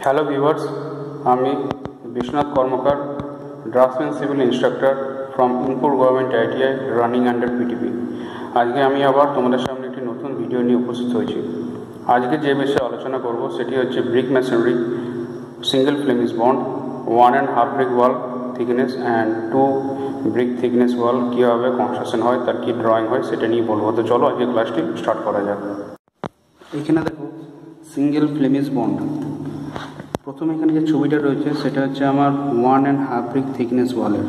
Hello viewers, আমি Biswanath Karmakar, draftsman civil instructor from Inpur government ITI running under PTP. আজকে আমি আবার তোমাদের সামনে একটি নতুন ভিডিও নিয়ে উপস্থিত হয়েছি। আজকে যে বিষয়ে আলোচনা করব সেটি হচ্ছে brick masonry, single Flemish bond, 1.5 brick wall thickness and 2 brick thickness wall কীভাবে কনস্ট্রাকশন হয়, তার কী ড্রয়িং হয় সেটা নিয়ে বলবো। তো চলো আজকে ক্লাসটি স্টার্ট করা যাক। এখানে দেখো সিঙ্গেল ফ্লেমিশ বন্ড। প্রথমে এখানে যে ছবিটা রয়েছে সেটা হচ্ছে আমার 1.5 ব্রিক থিকনেস ওয়ালের।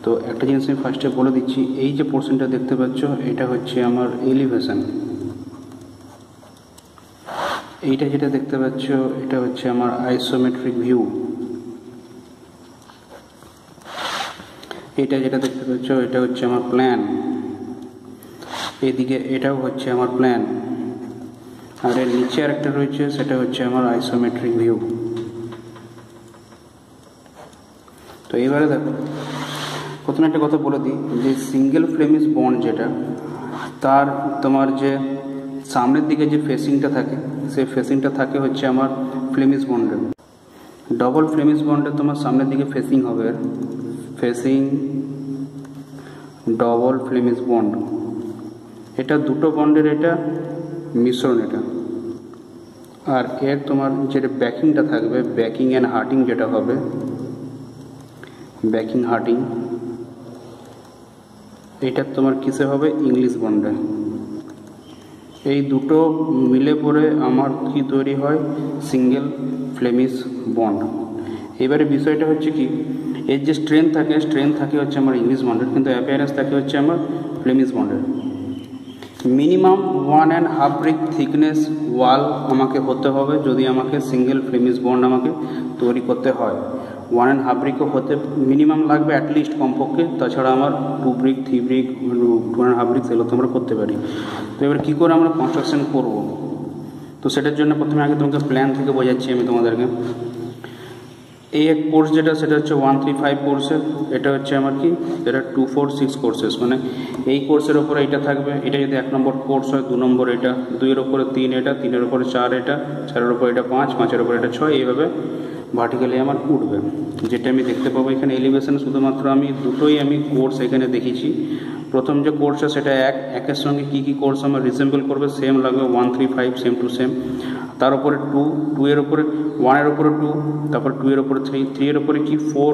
তো একটা জিনিস আমি ফার্স্টে বলে দিচ্ছি, এই যে পোর্শনটা দেখতে পাচ্ছ এটা হচ্ছে আমার এলিভেশন, এইটা যেটা দেখতে পাচ্ছ এটা হচ্ছে আমার আইসোমেট্রিক ভিউ, এটা যেটা দেখতে পাচ্ছ এটা হচ্ছে আমার প্ল্যান, এদিকে এটাও হচ্ছে আমার প্ল্যান, আর এর নিচে আরেকটা রয়েছে সেটা হচ্ছে আমার আইসোমেট্রিক ভিউ। তো এবারে দেখো, প্রথমে একটা কথা বলে দিই যে সিঙ্গেল ফ্লেমিশ বন্ড যেটা, তার তোমার যে সামনের দিকে যে ফেসিংটা থাকে সেই ফেসিংটা থাকে হচ্ছে আমার ফ্লেমিশ বন্ডের। ডবল ফ্লেমিশ বন্ডে তোমার সামনের দিকে ফেসিং হবে ফেসিং ডবল ফ্লেমিশ বন্ড। এটা দুটো বন্ডের এটা মিশ্রণ এটা। আর এর তোমার যেটা ব্যাকিংটা থাকবে, ব্যাকিং অ্যান্ড হার্টিং যেটা হবে, ব্যাকিং হার্টিং, এটা তোমার কিসে হবে? ইংলিশ বন্ডে। এই দুটো মিলে পরে আমার কি তৈরি হয়? Single Flemish bond. এবারে বিষয়টা হচ্ছে কি, এর যে স্ট্রেংথ থাকে হচ্ছে আমার ইংলিশ বন্ডের, কিন্তু অ্যাপিয়ারেন্স থাকে হচ্ছে আমার ফ্লেমিশ বন্ডের। মিনিমাম 1.5 ব্রিক থিকনেস ওয়াল আমাকে হতে হবে যদি আমাকে সিঙ্গেল ফ্লেমিশ বন্ড আমাকে তৈরি করতে হয়। 1.5 ব্রিকও হতে মিনিমাম লাগবে অ্যাটলিস্ট কমপক্ষে, তাছাড়া আমার 2 ব্রিক 3 ব্রিক 2.5 ব্রিক সেগুলো তো আমরা করতে পারি। তো এবার কী করে আমরা কনস্ট্রাকশন করব? তো সেটার জন্য প্রথমে আগে তোমাকে প্ল্যান থেকে বোঝাচ্ছি আমি তোমাদেরকে। এই এক কোর্স যেটা সেটা হচ্ছে 135 কোর্সের, এটা হচ্ছে আমার কি, এটা 246 কোর্সেস, মানে এই কোর্সের ওপরে এটা থাকবে। এটা যদি 1 নম্বর কোর্স হয়, 2 নম্বর এটা, 2-এর ওপরে 3 এটা, 3-এর ওপরে 4 এটা, 4-এর ওপরে এটা 5, 5-এর ওপরে এটা 6, এইভাবে ভার্টিক্যালি আমার উঠবে। যেটা আমি দেখতে পাবো এখানে এলিভেশন, শুধুমাত্র আমি দুটোই আমি কোর্স এখানে দেখেছি। প্রথম যে কোর্সটা সেটা একের সঙ্গে কী কী কোর্স আমার রিসেম্বল করবে সেম লাগবে, 135 সেম টু সেম। তার উপরে 2-এর ওপরে 1-এর ওপরে 2, তারপর 2-এর ওপরে 3, 3-এর ওপরে কি 4,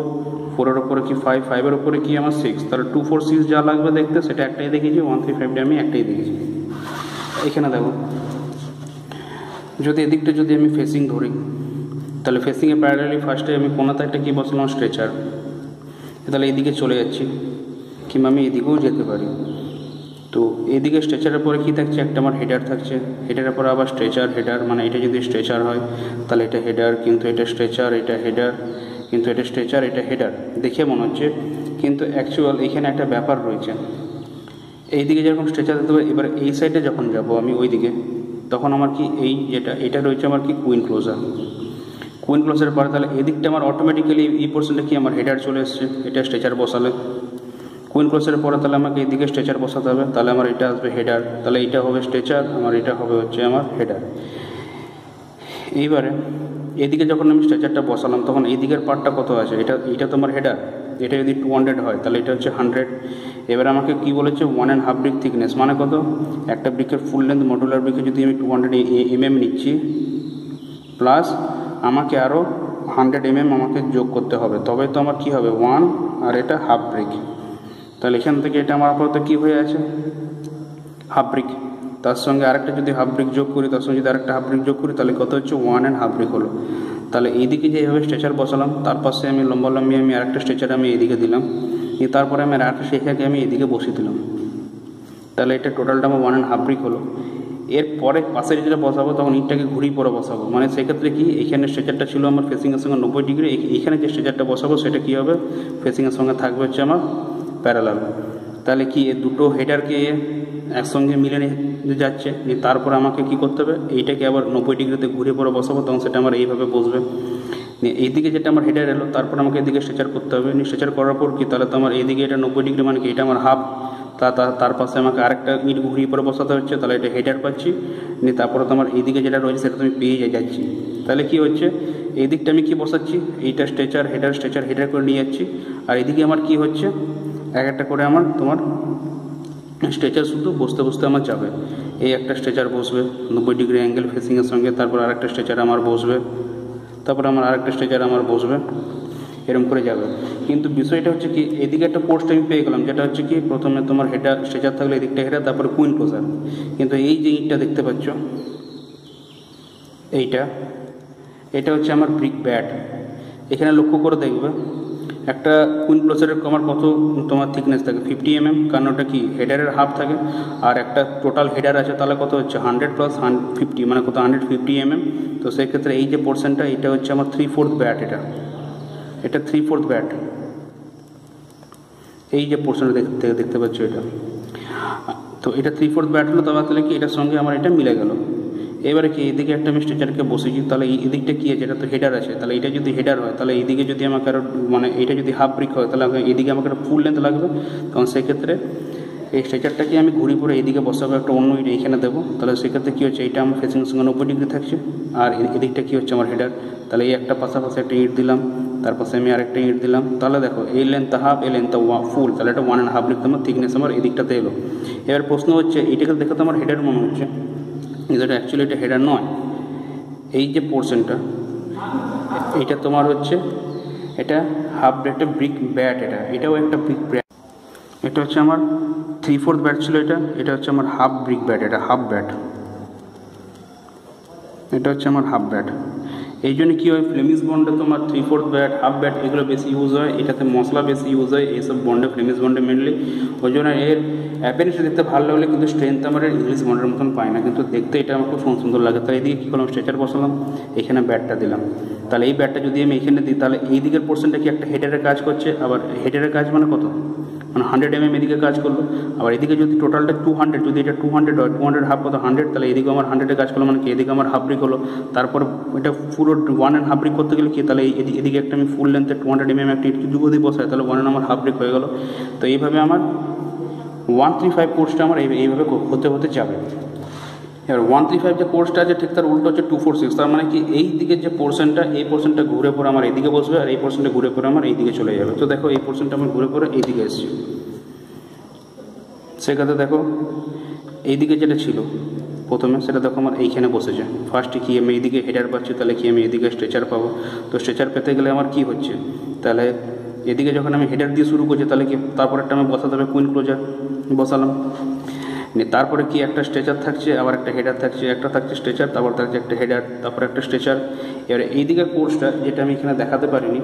4-এর ওপরে কি 5, 5-এর ওপরে কি আমার 6, তাহলে 246 যা লাগবে দেখতে সেটা একটাই দেখেছি, 135টা আমি একটাই দেখেছি। এখানে দেখো, যদি এদিকটা যদি আমি ফেসিং ধরি তাহলে ফেসিংয়ে প্যারালালি ফার্স্টে আমি কোনাতে একটা কী বসলাম? স্ট্রেচার। তাহলে এইদিকে চলে যাচ্ছি, কিংবা আমি এদিকেও যেতে পারি। তো এদিকে স্ট্রেচারের পরে কী থাকছে? একটা আমার হেডার থাকছে, হেডারের পরে আবার স্ট্রেচার, হেডার, মানে এটা যদি স্ট্রেচার হয় তাহলে এটা হেডার, কিন্তু এটা স্ট্রেচার, এটা হেডার, কিন্তু এটা স্ট্রেচার, এটা হেডার দেখে মনে হচ্ছে, কিন্তু অ্যাকচুয়াল এখানে একটা ব্যাপার রয়েছে। এই দিকে যেরকম স্ট্রেচার দিতে হবে, এবার এই সাইডে যখন যাব আমি ওই দিকে, তখন আমার কি এই এটা রয়েছে আমার কি কুইন ক্লোজার। কুইন ক্লোজারের পরে তাহলে এদিকটা আমার অটোমেটিক্যালি এই পোর্শনটা কি আমার হেডার চলে এসছে, এটা স্ট্রেচার বসালে। কুইন ক্লোজারের পরে তাহলে আমাকে এদিকে স্ট্রেচার বসাতে হবে, তাহলে আমার এটা আসবে হেডার, তাহলে এটা হবে স্ট্রেচার, আমার এটা হবে হচ্ছে আমার হেডার। এইবারে এদিকে যখন আমি স্ট্রেচারটা বসালাম তখন এই দিকের পার্টটা কত আছে? এটা তোমার হেডার, এটা যদি 200 হয় তাহলে এটা হচ্ছে 100। এবার আমাকে কি বলেছে? 1.5 ব্রিক থিকনেস, মানে কত? একটা ব্রিকের ফুল লেন্থ মডুলার ব্রিকে যদি আমি 200 mm নিচ্ছি, প্লাস আমাকে আরও 100 mm আমাকে যোগ করতে হবে, তবে তো আমার কি হবে 1, আর এটা হাফ ব্রিক। তাহলে এখান থেকে এটা আমার আপাতত কী হয়ে আছে? Half brick. তার সঙ্গে আরেকটা যদি হাফ ব্রিক যোগ করি, তার সঙ্গে যদি আরেকটা হাফ ব্রিক যোগ করি, তাহলে কত হচ্ছে? 1.5 ব্রিক হলো। তাহলে এইদিকে যেভাবে স্ট্রেচার বসালাম, তার পাশে আমি লম্বালম্বি আমি আরেকটা স্ট্রেচার আমি এইদিকে দিলাম, তারপরে আমি আরেকটা শেখাকে আমি এদিকে বসিয়ে দিলাম, তাহলে এটা টোটালটা আমার 1.5 ব্রিক হলো। এরপরে পাশে যেটা বসাবো তখন ইটটাকে ঘুরিয়ে পরে বসাবো, মানে সেক্ষেত্রে কি, এখানে স্ট্রেচারটা ছিল আমার ফেসিংয়ের সঙ্গে 90 ডিগ্রি, এখানে যে স্ট্রেচারটা বসাবো সেটা কী হবে? ফেসিংয়ের সঙ্গে থাকবে হচ্ছে আমার প্যারালাল। তাহলে কি এই দুটো হেডারকে একসঙ্গে মিলে যাচ্ছে, তারপর আমাকে কি করতে হবে? এইটাকে আবার 90 ডিগ্রিতে ঘুরে পরে বসাবো, তখন সেটা আমার এইভাবে বসবে। এইদিকে যেটা আমার হেডার এলো, তারপর আমাকে এদিকে স্ট্রেচার করতে হবে। স্ট্রেচার করার পর কি, তাহলে তো আমার এইদিকে এটা 90 ডিগ্রি, মানে কি এটা আমার হাফ, তার পাশে আমাকে আরেকটা ইট ঘুরিয়ে পরে বসাতে হচ্ছে, তাহলে এটা হেডার পাচ্ছি। নিয়ে তারপরে তোমার এইদিকে যেটা রয়েছে সেটা তুমি পেয়ে যাচ্ছি। তাহলে কি হচ্ছে, এই দিকটা আমি কি বসাচ্ছি, এইটা স্ট্রেচার হেডার করে নিয়ে যাচ্ছি। আর এদিকে আমার কি হচ্ছে, এক একটা করে আমার তোমার স্ট্রেচার শুধু বসতে বসতে আমার যাবে। এই একটা স্ট্রেচার বসবে 90 ডিগ্রি অ্যাঙ্গেল ফেসিংয়ের সঙ্গে, তারপর আরেকটা স্ট্রেচার আমার বসবে, তারপর আমার আরেকটা স্ট্রেচার আমার বসবে, এরকম করে যাবে। কিন্তু বিষয়টা হচ্ছে কি, এদিকে একটা পোস্ট আমি পেয়ে গেলাম, যেটা হচ্ছে কি প্রথমে তোমার হেডার স্ট্রেচার থাকলে এদিকটা হেডার, তারপরে কুইন ক্লোজার। কিন্তু এই যে ইটটা দেখতে পাচ্ছ, এটা হচ্ছে আমার ব্রিক ব্যাট। এখানে লক্ষ্য করে দেখবে একটা কুইন ক্লোজারের আমার কত তোমার থিকনেস থাকে 50 mm, কারণ ওটা কি হেডারের হাফ থাকে। আর একটা টোটাল হেডার আছে, তাহলে কত হচ্ছে 100 + 150 মানে কত 150 mm। তো সেই ক্ষেত্রে এই যে পোর্শনটা, এটা হচ্ছে আমার 3/4 ব্যাট। এটা 3/4 ব্যাট। এই যে পোর্শনটা দেখতে পাচ্ছ এটা, তো এটা 3/4 ব্যাট হলো। তাহলে কি এটার সঙ্গে আমার এটা মিলে গেল। এবারে কি এদিকে একটা আমি স্ট্রেচারকে বসেছি, তাহলে এই দিকটা কি আছে, এটা তো হেডার আছে। তাহলে এটা যদি হেডার হয়, তাহলে এইদিকে যদি আমাকে আরো মানে এটা যদি হাফ ব্রিক হয়, তাহলে এদিকে আমাকে একটা ফুল লেন্থ লাগবে। কারণ সেক্ষেত্রে এই স্ট্রেচারটাকে আমি ঘুরি পরে এইদিকে বসাবো, একটা অন্য ইট এইখানে দেবো। তাহলে সেক্ষেত্রে কী হচ্ছে, এইটা আমার ফেসিংয়ের সঙ্গে 90 ডিগ্রি থাকছে, আর এদিকটা কী হচ্ছে আমার হেডার। তাহলে এই একটা পাশাপাশি একটা ইট দিলাম, তার পাশে আমি আরেকটা ইট দিলাম। তাহলে দেখো এই লেন্থটা হাফ, এই লেন্থটা ফুল, তাহলে এটা 1.5 ব্রিক আমার থিকনেস আমার এদিকটাতে এলো। এবার প্রশ্ন হচ্ছে, এইটাকে দেখে তো আমার হেডার মনে হচ্ছে, কিন্তু এটা অ্যাকচুয়ালি এটা হেডার নয়। এই যে পোর্শনটা, এটা তোমার হচ্ছে এটা হাফ একটা ব্রিক ব্যাট। এটাও একটা ব্রিক ব্যাট। এটা হচ্ছে আমার 3/4 ব্যাট ছিল, এটা হচ্ছে আমার হাফ ব্রিক ব্যাট। এটা হাফ ব্যাট, এটা হচ্ছে আমার হাফ ব্যাট। এই জন্য কী হয়, ফ্লেমিশ বন্ডে তোমার 3/4 ব্যাট, হাফ ব্যাট এগুলো বেশি ইউজ হয়। এটাতে মশলা বেশি ইউজ হয় এইসব বন্ডে, ফ্লেমিশ বন্ডে মেনলি। ওই জন্য এর অ্যাপিয়ারেন্সটা দেখতে ভালো লাগলে, কিন্তু স্ট্রেংথ আমার ইংলিশ বন্ডের মতন পায় না, কিন্তু দেখতে এটা আমার খুব সুন্দর লাগে। তাই এদিকে কী করলাম, স্ট্রেচার বসালাম, এখানে ব্যাটটা দিলাম। তাহলে এই ব্যাটটা যদি আমি এখানে দিই, তাহলে এই দিকের পোর্শনটা কি একটা হেডারের কাজ করছে। আবার হেডারের কাজ মানে কত, মানে 100 mm এদিকে কাজ করলো। আবার এদিকে যদি টোটালটা 200, যদি এটা 200 হয়, 200 হাফ কত 100, তাহলে এদিকে আমার 100-এ কাজ করলো, মানে কি এদিকে আমার হাফ ব্রিক হলো। তারপর এটা পুরো 1.5 ব্রিক করতে গেলে কি, তাহলে এদিকে একটা আমি ফুল লেন্থে 200 mm একটা ইট যদি বসাই, তাহলে 1 আমার হাফ ব্রিক হয়ে গেল। তো এইভাবে আমার 135 কোর্সটা আমার এইভাবে হতে যাবে। এবার 135 যে কোর্সটা আছে, ঠিক তার উল্টো হচ্ছে 246। তার মানে কি এই দিকের যে পোর্শনটা, এই পোর্শনটা ঘুরে পরে আমার এইদিকে বসবে, আর এই পোর্শনটা ঘুরে পরে আমার এইদিকে চলে যাবে। তো দেখো এই পোর্শনটা আমার ঘুরে পরে এইদিকে এসছে। সেক্ষেত্রে দেখো এইদিকে যেটা ছিল প্রথমে, সেটা দেখো আমার এইখানে বসেছে। ফার্স্টে কি আমি এইদিকে হেডার পাচ্ছি, তাহলে কি আমি এদিকে স্ট্রেচার পাবো। তো স্ট্রেচার পেতে গেলে আমার কি হচ্ছে, তাহলে এদিকে যখন আমি হেডার দিয়ে শুরু করছি, তাহলে কি তারপর একটা আমি বসাতে হবে কুইন ক্লোজার, বসালাম। তারপরে কি একটা স্ট্রেচার থাকছে, আবার একটা হেডার থাকছে, একটা থাকছে স্ট্রেচার, তারপর থাকছে একটা হেডার, তারপর একটা স্ট্রেচার। এবারে এই দিকের কোর্সটা, যেটা আমি এখানে দেখাতে পারিনি,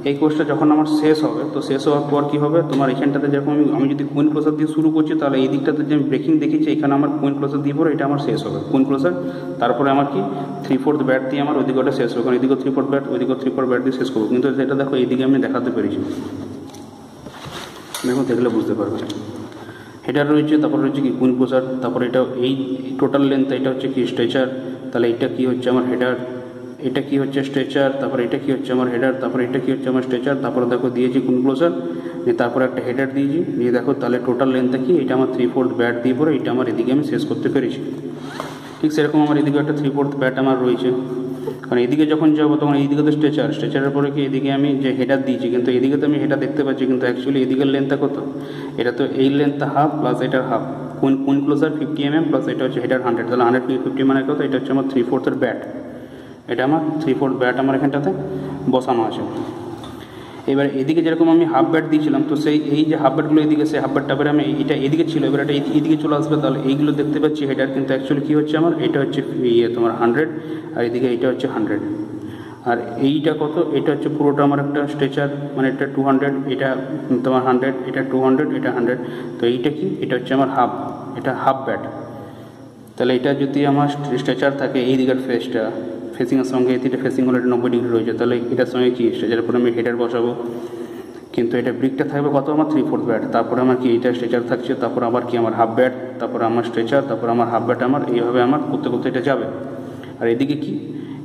এই কোর্সটা যখন আমার শেষ হবে, তো শেষ হওয়ার পর কী হবে, তোমার এখানটাতে যখন আমি যদি কুইন ক্লোজার দিয়ে শুরু করছি, তাহলে এই দিকটাতে যে আমি ব্রেকিং দেখেছি, এখানে আমার কুইন ক্লোজার দিয়ে পরে এটা আমার শেষ হবে কুইন ক্লোজার। তারপরে আমার কি 3/4 ব্যাট দিয়ে আমার ওইদিকে ওটা শেষ হবে, কারণ এদিকেও 3/4 ব্যাট, ওইদিকেও 3/4 ব্যাট দিয়ে শেষ করবো। কিন্তু এটা দেখো এইদিকে আমি দেখাতে পেরেছি, দেখো দেখলে বুঝতে পারবে। হেডার রয়েছে, তারপর রয়েছে কি কুইন ক্লোজার, তারপর এটা এই টোটাল লেন্থ, এটা হচ্ছে কি স্ট্রেচার, তাহলে এটা কি হচ্ছে আমার হেডার, এটা কি হচ্ছে স্ট্রেচার, তারপর এটা কি হচ্ছে আমার হেডার, তারপর এটা কি হচ্ছে আমার স্ট্রেচার, তারপরে দেখো দিয়েছি কুইন ক্লোজার, তারপরে একটা হেডার দিয়েছি, দিয়ে দেখো তাহলে টোটাল লেন্থটা কি, এটা আমার 3/4 ব্যাট দিয়ে পরে এটা আমার এদিকে আমি শেষ করতে পেরেছি। ঠিক সেরকম আমার এদিকে একটা 3/4 ব্যাট আমার রয়েছে, কারণ এদিকে যখন যাবো তখন এইদিকে তো স্ট্রেচারের পরে কি এদিকে আমি যে হেডার দিয়েছি, কিন্তু এদিকে তো আমি হেডার দেখতে পাচ্ছি, কিন্তু অ্যাকচুয়ালি এদিকের লেন্থটা কত, এটা তো এই লেন্থটা হাফ প্লাস এটার half, queen closer 50 mm plus এটা হচ্ছে হেডার 100, তাহলে 150 মানে কত, এটা হচ্ছে আমার 3/4 ব্যাট। এটা আমার 3/4 ব্যাট আমার এখানটাতে বসানো আছে। এবার এদিকে যেরকম আমি হাফ ব্যাট দিয়েছিলাম, তো সেই এই যে হাফ ব্যাটগুলো এদিকে, সেই হাফ ব্যাটটা আমি এটা এদিকে ছিল, এবার এটা এদিকে চলে আসবে, তাহলে এইগুলো দেখতে পাচ্ছি হেডার, কিন্তু অ্যাকচুয়ালি কী হচ্ছে আমার, এটা হচ্ছে তোমার 100, আর এদিকে এইটা হচ্ছে 100, আর এইটা কত, এটা হচ্ছে পুরোটা আমার একটা স্ট্রেচার, মানে এটা 200, এটা তোমার 100, এটা 200, এটা 100, তো এইটা কি, এটা হচ্ছে আমার হাফ, এটা হাফ ব্যাট। তাহলে এটা যদি আমার স্ট্রেচার থাকে এই দিকের ফেসটা, ফেসিংয়ের সঙ্গে এটা ফেসিং হলে এটা 90 ডিগ্রি রয়েছে, তাহলে এটার সঙ্গে কি স্ট্রেচারের পরে আমি হেডার বসাবো, কিন্তু এটা ব্রিকটা থাকবে কত আমার 3/4 ব্যাট, তারপরে আমার কি এটা স্ট্রেচার থাকছে, তারপর আবার কি আমার হাফ ব্যাট, তারপর আমার স্ট্রেচার, তারপর আমার হাফ ব্যাট, আমার এইভাবে আমার করতে করতে এটা যাবে। আর এদিকে কি,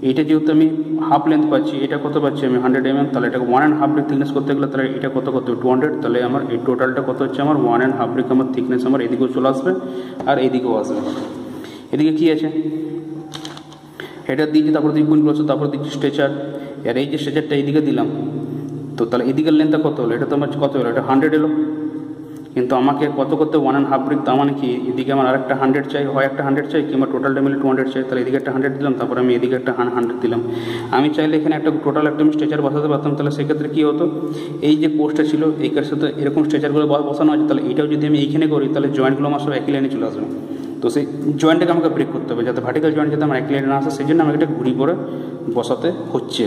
এইটা যেহেতু আমি হাফ লেন্থ পাচ্ছি, এটা কত পাচ্ছি আমি 100 mm, তাহলে এটাকে 1.5 ব্রিক থিকনেস করতে গেলে তাহলে এটা কত 200, তাহলে আমার এই টোটালটা কত হচ্ছে আমার 1.5 ব্রিক আমার থিকনেস আমার এদিকেও চলে আসবে আর এদিকেও আসবে। এদিকে কি আছে, হেডার দিয়েছি, তারপর দিকে কুইন ক্লোজার, তারপর দিচ্ছি স্ট্রেচার, আর এই যে স্ট্রেচারটা এইদিকে দিলাম, তো তাহলে এদিকের লেন্থটা কত হলো, এটা তো আমার কত হলো, এটা 100 এলো, কিন্তু আমাকে কত করতে 1.5 ব্রিক, তার মানে কি এদিকে আমার আরেকটা 100 চাই, হয় একটা 100 চাই কিংবা টোটালটা মিলে 200 চাই, তাহলে এদিকে একটা 100 দিলাম, তারপর আমি এদিকে একটা 100 দিলাম। আমি চাইলে এখানে একটা টোটাল একটা আমি স্ট্রেচার বসাতে পারতাম, তাহলে সেক্ষেত্রে কী হতো, এই যে পোস্টটা ছিল এইটার সাথে এরকম স্ট্রেচারগুলো বসানো আছে, তাহলে এইটাও যদি আমি এইখানে করি তাহলে জয়েন্টগুলো আমার সব একই লাইনে চলে আসবে। তো সেই জয়েন্টটাকে আমাকে ব্রেক করতে হবে, যাতে ভার্টিক্যাল জয়েন্ট যাতে আমার এক লাইনে না আসে, সেই জন্য আমাকে এটা ঘুরি করে বসাতে হচ্ছে।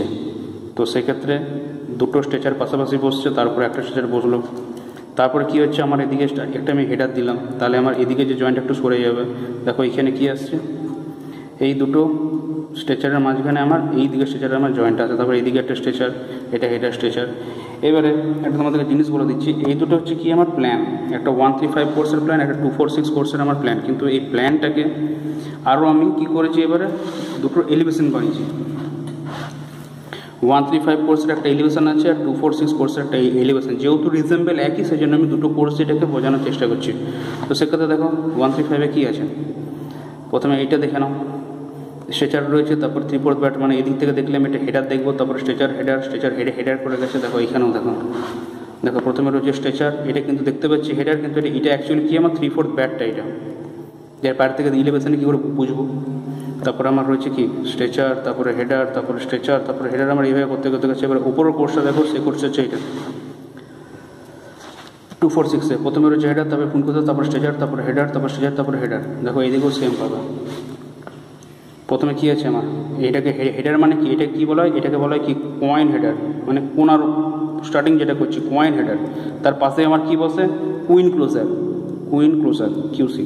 তো সেক্ষেত্রে দুটো স্ট্রেচার পাশাপাশি বসছে, তারপরে একটা স্ট্রেচার বসলো, তারপরে কী হচ্ছে আমার এদিকে একটা আমি হেডার দিলাম, তাহলে আমার এদিকে যে জয়েন্ট একটু সরে যাবে। দেখো এখানে কি আসছে, এই দুটো স্ট্রেচারের মাঝখানে আমার এই দিকে স্ট্রেচারে আমার জয়েন্ট আছে, তারপরে এইদিকে একটা স্ট্রেচার, এটা হেডার স্ট্রেচার। এবারে একটা তোমাদেরকে জিনিস বলে দিচ্ছি, এই দুটো হচ্ছে কি আমার প্ল্যান, একটা 135 কোর্সের প্ল্যান, একটা 246 কোর্সের আমার প্ল্যান, কিন্তু এই প্ল্যানটাকে আরও আমি কি করেছি, এবারে দুটো এলিভেশন বানিয়েছি। 135 কোর্সের একটা এলিভেশন আছে আর 246 কোর্সের একটা এলিভেশন, যেহেতু রিজেম্বল একই সেই জন্য আমি দুটো কোর্স এটাকে বোঝানোর চেষ্টা করছি। তো সেক্ষেত্রে দেখো 135-এ কী আছে, প্রথমে এইটা দেখে নাও, স্ট্রেচার রয়েছে, তারপর 3/4 ব্যাট, মানে এদিক থেকে দেখলে আমি এটা হেডার দেখবো, তারপর স্ট্রেচার হেডার, স্ট্রেচার হেডার করে গেছে। দেখো এইখানেও দেখো, দেখো প্রথমে রয়েছে স্ট্রেচার, এটা কিন্তু দেখতে পাচ্ছি হেডার, কিন্তু এটা অ্যাকচুয়ালি কি আমার 3/4 ব্যাটটা, এটা যার পার থেকে ইলেভেশনে কী করে বুঝবো। তারপরে আমার রয়েছে কি স্ট্রেচার, তারপরে হেডার, তারপরে স্ট্রেচার, তারপরে হেডার, আমার এইভাবে করতে করতে গেছে। এবার উপরের কোর্সটা দেখো, সে কোর্স হচ্ছে এটা 246-এ, প্রথমে রয়েছে হেডার, তারপরে ফুল করতে, তারপর স্ট্রেচার, তারপরে হেডার, তারপর স্ট্রেচার, তারপরে হেডার। দেখো এইদিকেও সেম পাবে। প্রথমে কী আছে আমার, এটাকে হেডার মানে কি, এটা কী বলা হয়, এটাকে বলা হয় কি কয়েন হেডার, মানে কোনার স্টার্টিং যেটা করছি কয়েন হেডার, তার পাশে আমার কি বসে queen closer, queen closer QC,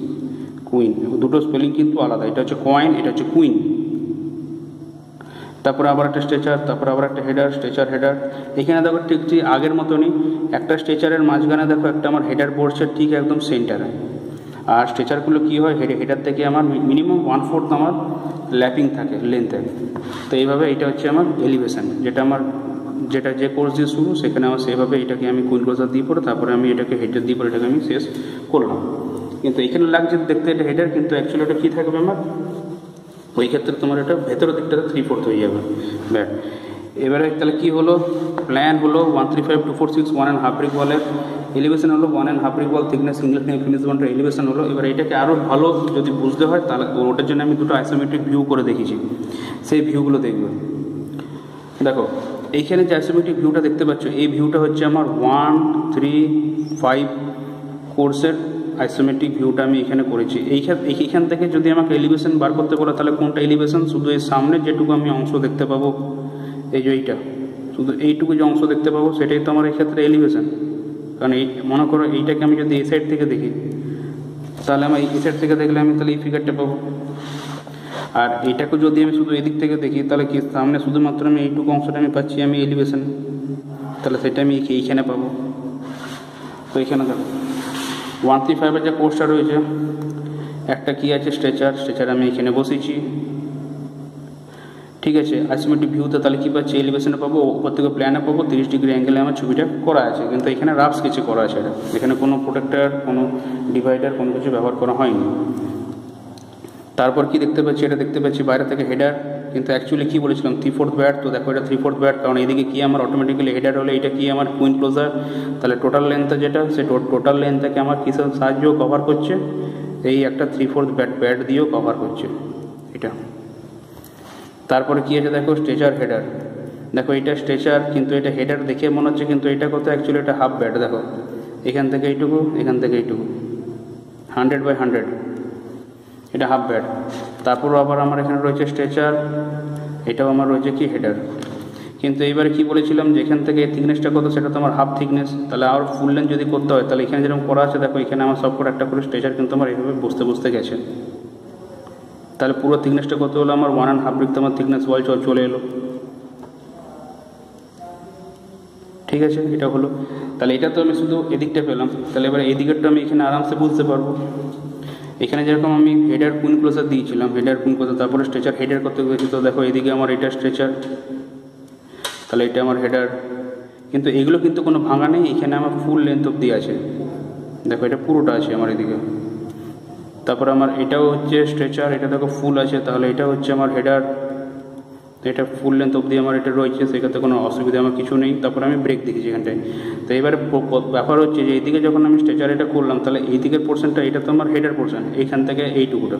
queen, দুটো স্পেলিং কিন্তু আলাদা, এটা হচ্ছে কয়েন, এটা হচ্ছে কুইন। তারপরে আবার একটা স্ট্রেচার, তারপরে আবার একটা হেডার, স্ট্রেচার হেডার। এখানে দেখো ঠিক ঠিক আগের মতনই, একটা স্ট্রেচারের মাঝখানে দেখো একটা আমার হেডার পড়ছে ঠিক একদম সেন্টারে, আর স্ট্রেচারগুলো কী হয়, হেডার থেকে আমার মিনিমাম 1/4 আমার ল্যাপিং থাকে লেন্থে। তো এইভাবে এটা হচ্ছে আমার এলিভেশন, যেটা যে কোর্স দিয়ে শুরু, সেখানে আমার সেভাবে এটাকে আমি কুইন ক্লোজার দিয়ে পড়ে, তারপরে আমি এটাকে হেডার দিয়ে পরে এটাকে আমি শেষ করলাম। কিন্তু এখানে লাগছে দেখতে এটা হেডার, কিন্তু অ্যাকচুয়ালি এটা কী থাকবে আমার, ওই ক্ষেত্রে তোমার এটা ভেতরের দিকটাতে 3/4 হয়ে যাবে ব্যাট। এবারে তাহলে কী হলো, প্ল্যান হলো 135, 246, 1.5 ব্রিক বলের এলিভেশন হলো, 1.5 ব্রিক বল থিকনেস, সিঙ্গেল ফিনিশ বন্ডের এলিভেশন হলো। এবার এটাকে আরও ভালো যদি বুঝতে হয় তাহলে ওটার জন্য আমি দুটো আইসোমেট্রিক ভিউ করে দেখেছি, সেই ভিউগুলো দেখবে। দেখো এইখানে যে আইসোমেট্রিক ভিউটা দেখতে পাচ্ছ, এই ভিউটা হচ্ছে আমার 135 কোর্সের আইসোমেট্রিক ভিউটা আমি এখানে করেছি। এইখান থেকে যদি আমাকে এলিভেশন বার করতে বলে, তাহলে কোনটা এলিভেশন, শুধু এই সামনে যেটুকু আমি অংশ দেখতে পাবো, এই যে এইটা, শুধু এইটুকু যে অংশ দেখতে পাবো সেটাই তো আমার এই ক্ষেত্রে এলিভেশন। কারণ এই মনে করো এইটাকে আমি যদি এই সাইড থেকে দেখি, তাহলে আমার এই সাইড থেকে দেখলে আমি তাহলে এই ফিগারটা পাবো, আর এইটাকে যদি আমি শুধু এদিক থেকে দেখি, তাহলে কি সামনে শুধুমাত্র আমি এইটুকু অংশটা আমি পাচ্ছি আমি এলিভেশন, তাহলে সেটা আমি এইখানে পাবো। তো এইখানে দেখো 135-এর যে কোর্সটা রয়েছে, একটা কি আছে স্ট্রেচার আমি এখানে বসেছি, ঠিক আছে। আইসোমেট্রিক ভিউতে তাহলে কী পাচ্ছি, এলিভেশনে পাবো, উপর থেকে প্ল্যানে পাবো, 30 ডিগ্রি অ্যাঙ্গেলে আমার ছবিটা করা আছে, কিন্তু এখানে রাফ স্কেচে করা আছে, এটা এখানে কোনো প্রোটেক্টার, কোনো ডিভাইডার, কোনো কিছু ব্যবহার করা হয়নি। তারপর কি দেখতে পাচ্ছি, এটা দেখতে পাচ্ছি বাইরে থেকে হেডার, কিন্তু অ্যাকচুয়ালি কী বলেছিলাম 3/4 ব্যাট, তো দেখো এটা 3/4 ব্যাট, কারণ এদিকে কি আমার অটোমেটিক্যালি হেডার হলে এটা কি আমার কুইন ক্লোজার, তাহলে টোটাল লেন্থটা যেটা, সে টোটাল লেন্থটাকে আমার কিসের সাহায্যেও কভার করছে, এই একটা 3/4 ব্যাট দিয়েও কভার করছে এটা। তারপরে কী আছে দেখো স্ট্রেচার হেডার, দেখো এটা স্ট্রেচার, কিন্তু এটা হেডার দেখে মনে হচ্ছে, কিন্তু এটা কত, অ্যাকচুয়ালি এটা হাফ ব্যাট। দেখো এখান থেকে এইটুকু, এখান থেকে এইটুকু, 100/100, এটা হাফ ব্যাট। তারপরও আবার আমার এখানে রয়েছে স্ট্রেচার, এটাও আমার রয়েছে কি হেডার। কিন্তু এইবারে কি বলেছিলাম যে এখান থেকে এই থিকনেসটা কত, সেটা তো আমার হাফ থিকনেস, তাহলে আর ফুল লেন্থ যদি করতে হয়, তাহলে এখানে যেরকম করা আছে দেখো, এখানে আমার সব করে একটা করে স্ট্রেচার কিন্তু আমার এইভাবে বসতে গেছে, তাহলে পুরো থিকনেসটা কত হলো আমার 1.5 ব্রিক, তো আমার থিকনেস ওয়াল চলে এলো, ঠিক আছে। এটা হলো, তাহলে এটা তো আমি শুধু এদিকটা পেলাম, তাহলে এবার এই দিকেরটা আমি এখানে আরামসে বুঝতে পারবো। এখানে যেরকম আমি হেডার কুইন ক্লোজার দিয়েছিলাম, হেডার কুইন ক্লোজার, তারপরে স্ট্রেচার হেডার করতে গেছি, তো দেখো এদিকে আমার এটা স্ট্রেচার, তাহলে এটা আমার হেডার, কিন্তু এগুলো কিন্তু কোনো ভাঙা নেই, এখানে আমার ফুল লেন্থ অবধি আছে, দেখো এটা পুরোটা আছে আমার এদিকে। তারপর আমার এটাও হচ্ছে স্ট্রেচার, এটা দেখো ফুল আছে, তাহলে এটা হচ্ছে আমার হেডার, এটা ফুল লেন্থ অবধি আমার এটা রয়েছে, সেক্ষেত্রে কোনো অসুবিধা আমার কিছু নেই। তারপরে আমি ব্রেক দেখেছি এখানটায়। তো এবারে ব্যাপার হচ্ছে যে এইদিকে যখন আমি স্ট্রেচার এটা করলাম, তাহলে এই দিকের পোর্শনটা এটা তো আমার হেডার পোর্শন, এইখান থেকে এইটুকুটা,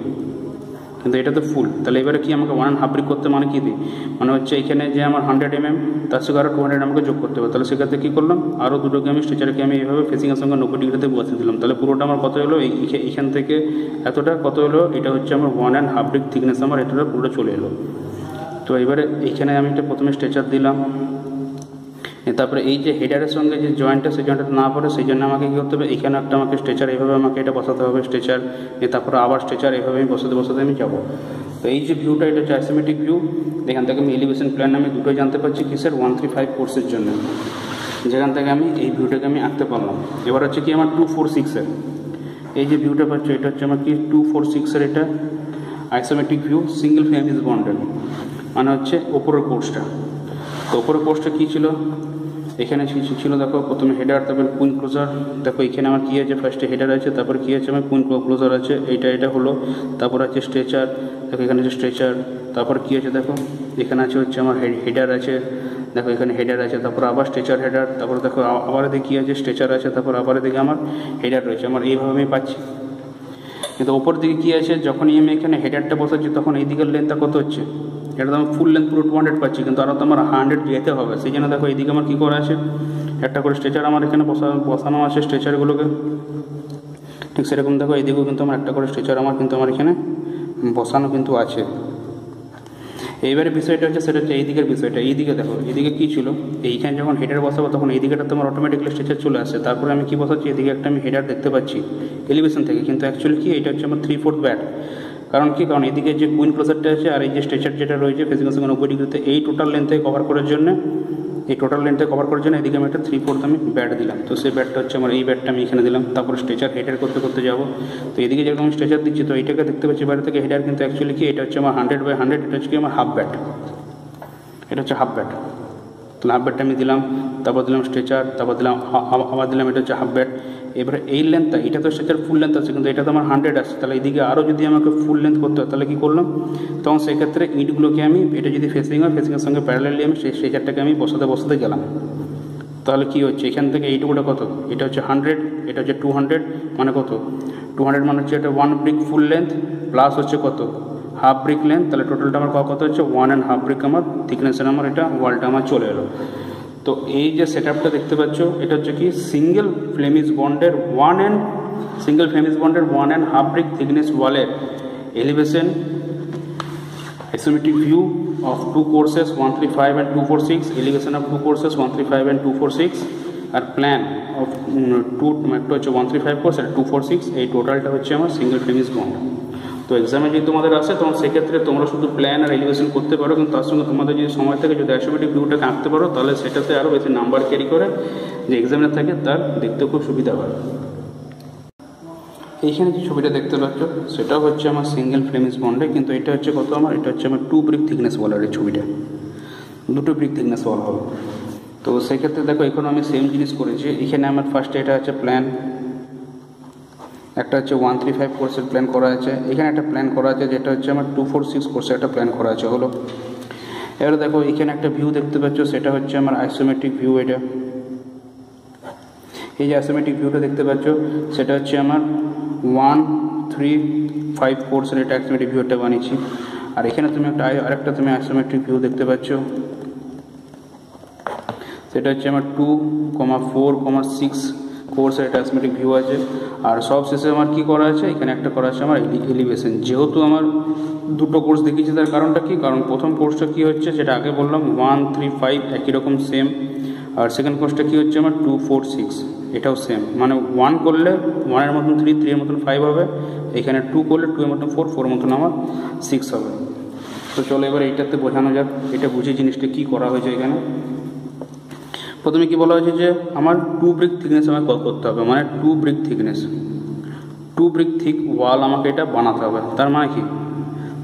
কিন্তু এটা তো ফুল, তাহলে এবারে কি আমাকে 1.5 ব্রেক করতে মানে কি দিই, মানে হচ্ছে এখানে যে আমার 100 mm তার সঙ্গে আরও 200 আমাকে যোগ করতে হবে, তাহলে সেক্ষেত্রে কী করলাম, আরও দুটোকে আমি স্ট্রেচারকে আমি এইভাবে ফেসিংয়ের সঙ্গে 90 ডিগ্রিতে বসিয়ে দিলাম, তাহলে পুরোটা আমার কত হলো, এইখান থেকে এতটা কত হলো, এটা হচ্ছে আমার 1.5 ব্রেক থিকনেস আমার এটা পুরোটা চলে এলো। তো এবারে এইখানে আমি একটা প্রথমে স্ট্রেচার দিলাম, তারপরে এই যে হেডারের সঙ্গে যে জয়েন্টটা, সেই জয়েন্টটা না পড়ে সেই জন্য আমাকে কী করতে হবে, এখানে একটা আমাকে স্ট্রেচার এইভাবে আমাকে এটা বসাতে হবে স্ট্রেচার, তারপরে আবার স্ট্রেচার এইভাবে আমি বসাতে বসাতে আমি যাবো। তো এই যে ভিউটা, এটা হচ্ছে আইসোমেট্রিক ভিউ, এখান থেকে আমি এলিভেশন প্ল্যান আমি দুটোই জানতে পারছি কিসের, 135 কোর্সের জন্য, যেখান থেকে আমি এই ভিউটাকে আমি আঁকতে পারলাম। এবার হচ্ছে কি আমার 246-এর এই যে ভিউটা পাচ্ছ, এটা হচ্ছে আমার কি 246-এর এটা isometric view, single Flemish bonded, মানে হচ্ছে ওপরের কোর্সটা। তো ওপরের কোর্সটা কী ছিল, এখানে ছিল দেখো প্রথমে হেডার, তারপরে কুইন ক্লোজার, দেখো এখানে আমার কী আছে, ফার্স্টে হেডার আছে, তারপরে কী আছে আমার কুইন ক্লোজার আছে, এটা হলো, তারপর আছে স্ট্রেচার, দেখো এখানে আছে স্ট্রেচার, তারপর কী আছে দেখো এখানে আছে হচ্ছে আমার হেডার আছে, দেখো এখানে হেডার আছে, তারপর আবার স্ট্রেচার হেডার, তারপরে দেখো আবার এদিকে কী আছে, স্ট্রেচার আছে, তারপর আবার এদিকে আমার হেডার রয়েছে, আমার এইভাবে আমি পাচ্ছি। কিন্তু ওপর দিকে কী আছে, যখনই আমি এখানে হেডারটা বসাচ্ছি তখন এই দিকের লেন্থটা কত হচ্ছে, এটা তো আমি ফুল লেন্থ পুরো 200 পাচ্ছি, কিন্তু আরও তো আমার 100 যেতে হবে, সেই জন্য দেখো এইদিকে আমার কী করা আছে, একটা করে স্ট্রেচার আমার এখানে বসানো আছে স্ট্রেচারগুলোকে, ঠিক সেরকম দেখো এইদিকেও কিন্তু আমার একটা করে স্ট্রেচার আমার এখানে বসানো কিন্তু আছে। এইবারে বিষয়টা হচ্ছে, সেটা হচ্ছে এই দিকের বিষয়টা, এইদিকে দেখো এইদিকে কী ছিল, এইখানে যখন হেডার বসাবো তখন এই দিকেটা তোমার অটোমেটিক্যালি স্ট্রেচার চলে আসে, তারপরে আমি কী বসাচ্ছি, এদিকে একটা আমি হেডার দেখতে পাচ্ছি এলিভেশন থেকে, কিন্তু অ্যাকচুয়ালি কি এটা হচ্ছে আমার 3/4 ব্যাট, কারণ কি, কারণ এদিকে যে কুইন ক্লোজারটা আছে আর এই যে স্ট্রেচার যেটা রয়েছে ফেসিংয়ের সঙ্গে 90 ডিগ্রিতে, এই টোটাল লেন্থে কভার করার জন্য এদিকে আমি একটা 3/4 আমি ব্যাট দিলাম, তো সেই ব্যাটটা হচ্ছে আমার এই ব্যাটটা আমি এখানে দিলাম, তারপর স্ট্রেচার হেডার করতে যাবো, তো এদিকে যখন আমি স্ট্রেচার দিচ্ছি তো এইটাকে দেখতে পাচ্ছি বাইরে থেকে হেডার, কিন্তু অ্যাকচুয়ালি কি এটা হচ্ছে আমার 100/100, এটা হচ্ছে কি আমার হাফ ব্যাট, এটা হচ্ছে হাফ ব্যাট, তাহলে হাফ ব্যাটটা আমি দিলাম, তারপর দিলাম স্ট্রেচার, তারপর দিলাম আবার দিলাম, এটা হচ্ছে হাফ ব্যাট। এবারে এই লেন্থটা, এটা তো স্ট্রেচার ফুল লেন্থ আছে, কিন্তু এটা তো আমার 100 আসছে, তাহলে এইদিকে আরও যদি আমাকে ফুল লেন্থ করতে হয় তাহলে কী করলাম, তখন সেক্ষেত্রে ইটগুলোকে আমি, এটা যদি ফেসিং হয় ফেসিংয়ের সঙ্গে প্যারালালি আমি সেই স্ট্রেচারটাকে আমি বসাতে গেলাম, তাহলে কী হচ্ছে, এখান থেকে এইটুকুটা কত, এটা হচ্ছে 100, এটা হচ্ছে 200, মানে কত 200 মানে হচ্ছে এটা 1 ব্রিক ফুল লেন্থ প্লাস হচ্ছে কত হাফ ব্রিক লেন্থ, তাহলে টোটালটা আমার কত হচ্ছে 1.5 ব্রিক আমার থিকনেসের আমার এটা ওয়ালটা আমার চলে এলো। তো এই যে সেটআপটা দেখতে পাচ্ছ, এটা হচ্ছে কি সিঙ্গেল ফ্লেমিশ বন্ডের 1.5 ব্রিক থিকনেস ওয়ালের elevation isometric view of two courses 135 and 246, elevation of two courses 135 and 246, আর প্ল্যান অফ একটা হচ্ছে 135 কোর্স আর 246, এই টোটালটা হচ্ছে আমার সিঙ্গেল ফ্লেমিশ বন্ড। তো এক্সামে যদি তোমাদের আসে তখন সেক্ষেত্রে তোমরা শুধু প্ল্যান আর এলিভেশন করতে পারো, কিন্তু তার সঙ্গে তোমাদের যদি সময় থাকে যদি আইসোমেট্রিক ভিউটাকে আঁকতে পারো তাহলে সেটাতে আরও বেশি নাম্বার ক্যারি করে যে এক্সামিনার থাকে তার দেখতে খুব সুবিধা হয়। এইখানে যে ছবিটা দেখতে পাচ্ছ সেটা হচ্ছে আমার সিঙ্গেল ফ্লেমিশ বন্ডে, কিন্তু এটা হচ্ছে কত আমার, এটা হচ্ছে আমার 2 ব্রিক থিকনেস ওয়ালের এই ছবিটা, 2 ব্রিক থিকনেস ওয়াল হবে। তো সেক্ষেত্রে দেখো এখন আমি সেম জিনিস করেছি, এখানে আমার ফার্স্টে এটা হচ্ছে প্ল্যান, একটা হচ্ছে 135 কোর্সের প্ল্যান করা আছে, এখানে একটা প্ল্যান করা আছে যেটা হচ্ছে আমার 246 কোর্সের একটা প্ল্যান করা আছে হলো। এবারে দেখো এখানে একটা ভিউ দেখতে পাচ্ছ, সেটা হচ্ছে আমার আইসোমেট্রিক ভিউ, এটা এই যে আইসোমেট্রিক ভিউটা দেখতে পাচ্ছ সেটা হচ্ছে আমার 135 কোর্সের এটা আইসোমেট্রিক ভিউটা বানিয়েছি। আর এখানে তুমি আরেকটা তুমি আইসোমেট্রিক ভিউ দেখতে পাচ্ছ, সেটা হচ্ছে আমার 2,4,6 কোর্সের একটা আইসোমেট্রিক ভিউ আছে। আর সব শেষে আমার কি করা আছে, এখানে একটা করা আছে আমার এলিভেশন। যেহেতু আমার দুটো কোর্স দেখিয়েছি তার কারণটা কি, কারণ প্রথম কোর্সটা কি হচ্ছে সেটা আগে বললাম 135 একই রকম সেম, আর সেকেন্ড কোর্সটা কি হচ্ছে আমার 246 এটাও সেম, মানে 1 করলে 1-এর মতন 3, 3-এর মতন 5 হবে, এখানে 2 করলে 2-এর মতন 4, 4-এর মতন আমার 6 হবে। তো চলো এবার এইটাতে বোঝানো যাক, এটা বুঝে জিনিসটা কি করা হয়েছে। এখানে প্রথমে কি বলা হয়েছে যে আমার 2 ব্রিক থিকনেস আমাকে করতে হবে, মানে 2 ব্রিক থিকনেস 2 ব্রিক থিক ওয়াল আমাকে এটা বানাতে হবে। তার মানে কি,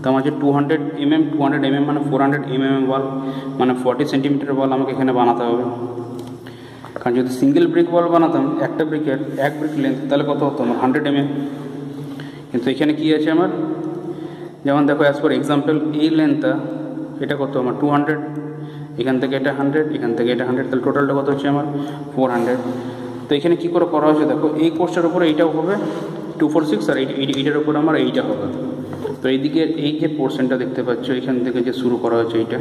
তার মানে 200 mm মানে 400 mm ওয়াল মানে 40 সেন্টিমিটার ওয়াল আমাকে এখানে বানাতে হবে। কারণ যদি সিঙ্গেল ব্রিক ওয়াল বানাতাম একটা ব্রিকের 1 ব্রিক লেন্থ, তাহলে কত হতো আমার 100 mm। কিন্তু এখানে কি আছে আমার, যেমন দেখো অ্যাজ ফর এক্সাম্পল এই লেন্থটা এটা কত আমার 200, এখান থেকে এটা 100, এখান থেকে এটা 100, তাহলে টোটালটা কত হচ্ছে আমার 400। তো এখানে কী করে করা হয়েছে দেখো, এই কোর্সটার উপরে এইটাও হবে 246 আর এইটার উপরে আমার এইটা হবে। তো এইদিকে এই যে পোর্শনটা দেখতে পাচ্ছ এখান থেকে যে শুরু করা হয়েছে এইটা,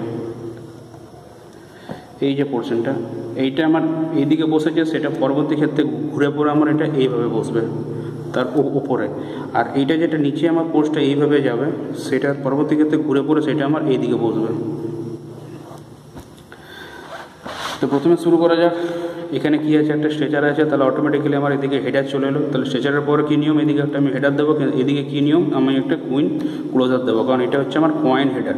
এই যে পোর্শনটা এইটা আমার এইদিকে বসেছে, সেটা পরবর্তী ক্ষেত্রে ঘুরে পড়ে আমার এটা এইভাবে বসবে তার উপরে, আর এইটা যেটা নিচে আমার পোস্টটা এইভাবে যাবে সেটা পরবর্তী ক্ষেত্রে ঘুরে পড়ে সেটা আমার এইদিকে বসবে। তো প্রথমে শুরু করা যাক, এখানে কি আছে, একটা স্ট্রেচার আছে, তাহলে অটোমেটিক্যালি আমার এদিকে হেডার চলে এলো। তাহলে স্ট্রেচারের পরে কী নিয়ম, এদিকে একটা আমি হেডার দেবো, এদিকে কী নিয়ম, আমি একটা কুইন ক্লোজার দেবো, কারণ এটা হচ্ছে আমার কয়েন হেডার।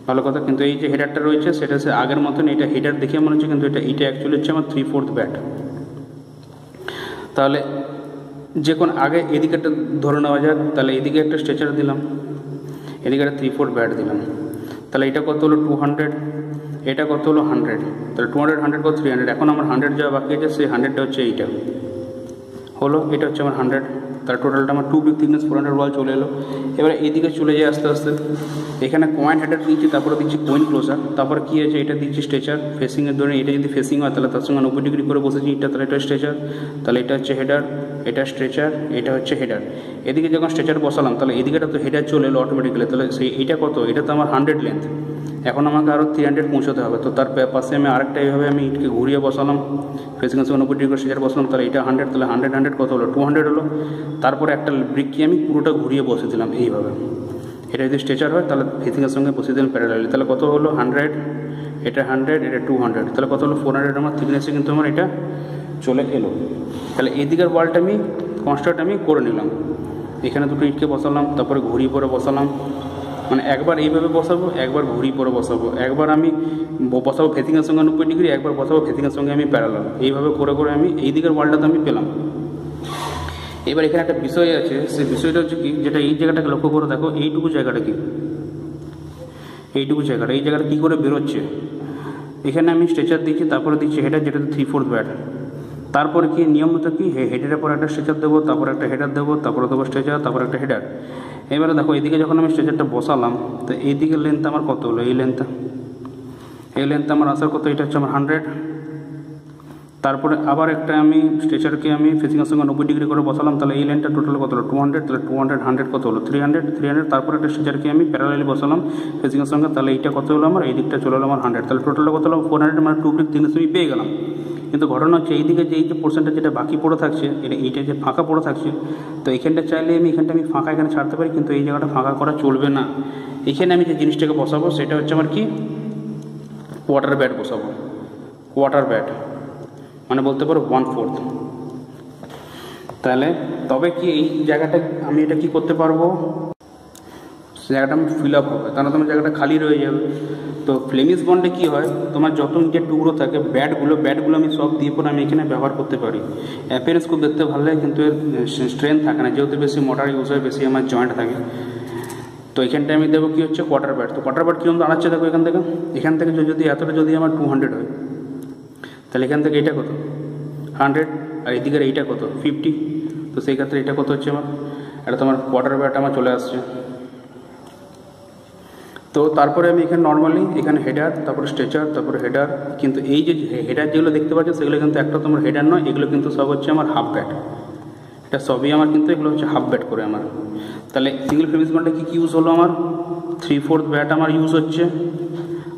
ভালো কথা, কিন্তু এই যে হেডারটা রয়েছে সেটা হচ্ছে আগের মতন, এটা হেডার দেখে মনে হচ্ছে, কিন্তু এইটা অ্যাকচুয়ালি হচ্ছে আমার 3/4 ব্যাট। তাহলে যে কোন আগে এদিকে একটা ধরে নেওয়া যাক, তাহলে এদিকে একটা স্ট্রেচার দিলাম, এদিকে একটা 3/4 ব্যাট দিলাম, তাহলে এটা কত হলো 200, এটা কত হলো 100, তাহলে 200 100 কত 300। এখন আমার 100 যাওয়া বাকি আছে, সেই 100টা হচ্ছে এইটা হলো, এটা হচ্ছে আমার 100, তার টোটালটা আমার 2 ব্রিক থিকনেস 400 ওয়াল চলে এলো। এবারে এইদিকে চলে যায় আস্তে আস্তে, এখানে কয়েন হেডার দিচ্ছি, তারপরে দিচ্ছি কোয়েন ক্লোজার, তারপরে কী আছে এটা দিচ্ছি স্ট্রেচার ফেসিংয়ের ধরে, এটা যদি ফেসিং হয় তাহলে তার সঙ্গে 90 ডিগ্রি করে বসেছি এটা, তাহলে এটা স্ট্রেচার, তাহলে এটা হচ্ছে হেডার, এটা স্ট্রেচার, এটা হচ্ছে হেডার। এদিকে যখন স্ট্রেচার বসালাম তাহলে এদিকেটা তো হেডার চলে এলো অটোমেটিক্যালি, তাহলে সেই এটা কত, এটা তো আমার 100 লেন্থ, এখন আমাকে আরও 300 পৌঁছতে হবে। তো তার পাশে আমি আরেকটা এইভাবে আমি ইটকে ঘুরিয়ে বসালাম, ফেসিংয়ের সঙ্গে 90 ডিগ্রি করে স্ট্রেচার বসালাম, তাহলে এটা 100, তাহলে 100 কত হলো 200 হলো। তারপরে একটা ব্রিককে আমি পুরোটা ঘুরিয়ে বসে দিলাম এইভাবে, এটা যদি স্ট্রেচার হয় তাহলে ফেসিংয়ের সঙ্গে বসিয়ে দিলাম প্যারালালি, তাহলে কত হলো 100, এটা 100, এটা 200, তাহলে কত হলো 400 আমার থিকনেসে কিন্তু আমার এটা চলে এলো। তাহলে এদিকের ওয়ালটা আমি কনস্ট্রাক্ট আমি করে নিলাম, এখানে দুটো ইটকে বসালাম, তারপরে ঘুরিয়ে পরে বসালাম, মানে একবার এইভাবে বসাবো, একবার ঘুরিয়ে পরে বসাবো, একবার আমি বসাবো ফেসিংয়ের সঙ্গে 90 ডিগ্রি, একবার বসাবো ফেসিংয়ের সঙ্গে আমি প্যারালাল, এইভাবে করে করে আমি এই দিকের ওয়ালটাতে আমি পেলাম। এবার এখানে একটা বিষয় আছে, সেই বিষয়টা হচ্ছে কি, যেটা এই জায়গাটাকে লক্ষ্য করে দেখো, এইটুকু জায়গাটা কি, এইটুকু জায়গাটা, এই জায়গাটা কী করে বেরোচ্ছে, এখানে আমি স্ট্রেচার দিচ্ছি, তারপরে দিচ্ছি হেডার, যেটা 3/4 ব্যাট, তারপরে কি নিয়ম মতো কি হেডারের পর একটা স্ট্রেচার দেবো, তারপর একটা হেডার দেবো, তারপরে দেবো স্ট্রেচার, তারপর একটা হেডার। এবারে দেখো এদিকে যখন আমি স্ট্রেচারটা বসালাম, তো এইদিকে লেন্থ আমার কত হলো, এই লেন্থ আমার আসার কত, এটা হচ্ছে আমার 100। তারপরে আবার একটা আমি স্ট্রেচারকে আমি ফেসিংয়ের সঙ্গে 90 ডিগ্রি করে বসালাম, তাহলে এই লেন্থটা টোটাল কত হলো 200, তাহলে 200 100 কত হলো 300। তারপরে একটা স্ট্রেচারকে আমি প্যারালালি বসালাম ফেসিংয়ের সঙ্গে, তাহলে এইটা কত হলো আমার, এই দিকটা চলে হলো আমার 100, তাহলে টোটালটা কত হলো 400, মানে 2 ব্রিক থিকনেস আমি পেয়ে গেলাম। কিন্তু ঘটনা হচ্ছে এইদিকে যে এই যে পোর্শনটা যেটা বাকি পড়ে থাকছে, এইটা যে ফাঁকা পড়ে থাকছে, তো এইখানটা চাইলে এখানটা আমি ফাঁকা এখানে ছাড়তে পারি, কিন্তু এই জায়গাটা ফাঁকা করা চলবে না। এখানে আমি যে জিনিসটাকে বসাবো সেটা হচ্ছে আমার কি, কোয়ার্টার ব্যাট বসাবো, কোয়ার্টার ব্যাট মানে বলতে পারো 1/4। তাহলে তবে কি এই জায়গাটা আমি এটা কি করতে পারবো, জায়গাটা আমি ফিল আপ হবে, তাহলে তোমার জায়গাটা খালি রয়ে যাবে। তো ফ্লেমিশ বন্ডে কী হয়, তোমার যত ইটের টুকরো থাকে ব্যাটগুলো আমি সব দিয়ে পরে আমি এখানে ব্যবহার করতে পারি। অ্যাপিয়ারেন্স খুব দেখতে ভালো লাগে, কিন্তু এর স্ট্রেংথ থাকে না, যেহেতু বেশি মোটর ইউজ হয়, বেশি আমার জয়েন্ট থাকে। তো এখানটায় আমি দেবো কী হচ্ছে কোয়ার্টার ব্যাট। তো কোয়ার্টার ব্যাট কীরকম দাঁড়াচ্ছে দেখো, এখান থেকে যদি এতটা যদি আমার 200 হয়, তাহলে এখান থেকে এইটা কত 100, আর এদিকের এইটা কত 50, তো সেই ক্ষেত্রে এটা কত হচ্ছে আমার, এটা তোমার কোয়ার্টার ব্যাট আমার চলে আসছে। তো তারপরে আমি এখানে নর্মালি এখানে হেডার, তারপরে স্ট্রেচার, তারপরে হেডার, কিন্তু এই যে হেডার যেগুলো দেখতে পাচ্ছ সেগুলো কিন্তু একটা তোমার হেডার নয়, এগুলো কিন্তু সব হচ্ছে আমার হাফ ব্যাট, এটা সবই আমার কিন্তু এগুলো হচ্ছে হাফ ব্যাট করে আমার। তাহলে সিঙ্গেল ফ্লেমিশ বন্ডে কী ইউজ হলো আমার, 3/4 ব্যাট আমার ইউজ হচ্ছে,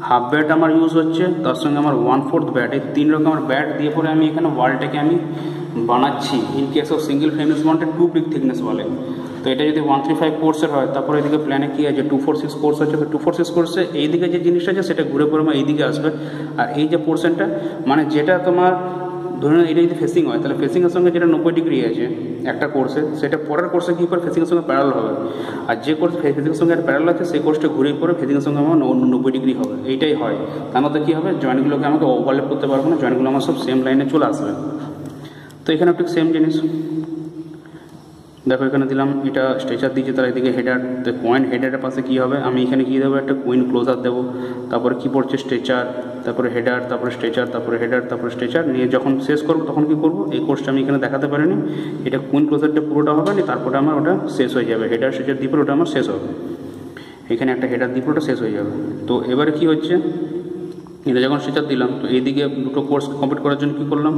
হাফ ব্যাট আমার ইউজ হচ্ছে, তার সঙ্গে আমার 1/4 ব্যাট, এই 3 রকমের ব্যাট দিয়ে পরে আমি এখানে ওয়ালটাকে আমি বানাচ্ছি। In case of single Flemish বন্ডে 2 ব্রিক থিকনেস বলে। তো এটা যদি 135 কোর্সের হয়, তারপরে এদিকে প্ল্যানে কী আছে 246 কোর্স আছে, তো 246 কোর্সে এইদিকে যে জিনিসটা আছে সেটা ঘুরে পরে আমার এইদিকে আসবে, আর এই যে পোর্শনটা মানে যেটা তোমার ধরুন এটা যদি ফেসিং হয়, তাহলে ফেসিংয়ের সঙ্গে যেটা 90 ডিগ্রি আছে একটা কোর্সে, সেটা পরের কোর্সে কী করে ফেসিংয়ের সঙ্গে প্যারাল হবে, আর যে কোর্স ফেসিংয়ের সঙ্গে প্যারাল আছে সেই কোর্সটা ঘুরে পরে ফেসিংয়ের সঙ্গে আমার 90 ডিগ্রি হবে। এইটাই হয়, তার মধ্যে কী হবে, জয়েন্টগুলোকে আমাকে ওভারল্যাপ করতে পারবো না, জয়েন্টগুলো আমার সব সেম লাইনে চলে আসবে। তো এখানে একটু সেম জিনিস, দেখো এখানে দিলাম এটা স্ট্রেচার দিয়েছে, তার এদিকে হেডার, তো কয়েন হেডারের পাশে কী হবে, আমি এখানে কী দেবো, একটা কুইন ক্লোজার দেবো, তারপরে কী পড়ছে স্ট্রেচার, তারপরে হেডার, তারপরে স্ট্রেচার, তারপরে হেডার, তারপরে স্ট্রেচার নিয়ে যখন শেষ করবো তখন কী করবো, এই কোর্সটা আমি এখানে দেখাতে পারিনি, এটা কুইন ক্লোজারটা পুরোটা হবে না, তারপরে আমার ওটা শেষ হয়ে যাবে, হেডার স্ট্রেচার দিয়ে ওটা আমার শেষ হবে, এখানে একটা হেডার দিয়ে ওটা শেষ হয়ে যাবে। তো এবারে কী হচ্ছে, এটা যখন স্ট্রেচার দিলাম, তো এইদিকে দুটো কোর্স কমপ্লিট করার জন্য কী করলাম,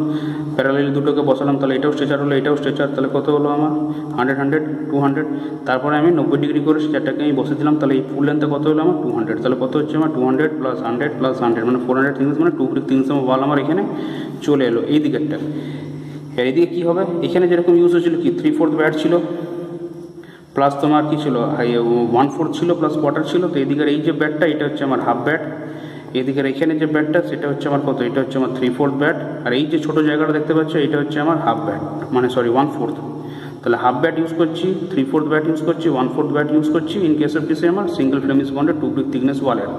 প্যারালালি দুটোকে বসালাম, তাহলে এটাও স্ট্রেচার হলো, এটাও স্ট্রেচার, তাহলে কত হলো আমার 100 100 200, তারপরে আমি 90 ডিগ্রি করে স্ট্রেচারটাকে আমি বসে দিলাম, তাহলে এই ফুল লেন্থে কত হলো আমার 200, তাহলে কত হচ্ছে আমার 200 + 100 + 100 মানে 400 থিংস, মানে 2 ব্রিক থিংস ওয়াল আমার এখানে চলে এলো এই দিকেরটা। আর এইদিকে কী হবে, এখানে যেরকম ইউজ হয়েছিল কি 3/4 ব্যাট ছিল, প্লাস তোমার কী ছিল 1/4 ছিল, প্লাস কোয়ার্টার ছিল, তো এদিকের এই যে ব্যাটটা এটা হচ্ছে আমার হাফ ব্যাট, এদিকের এখানে যে ব্যাটটা সেটা হচ্ছে আমার কত, এটা হচ্ছে আমার 3/4 ব্যাট, আর এই যে ছোটো জায়গাটা দেখতে পাচ্ছ এটা হচ্ছে আমার হাফ ব্যাট, মানে সরি 1/4, তাহলে হাফ ব্যাট ইউজ করছি, 3/4 ব্যাট ইউজ করছি, 1/4 ব্যাট ইউজ করছি ইন কেস অফ দিসে আমার সিঙ্গেল ফ্লেমিশ বন্ডের 2 ব্রিক থিকনেস ওয়ালের।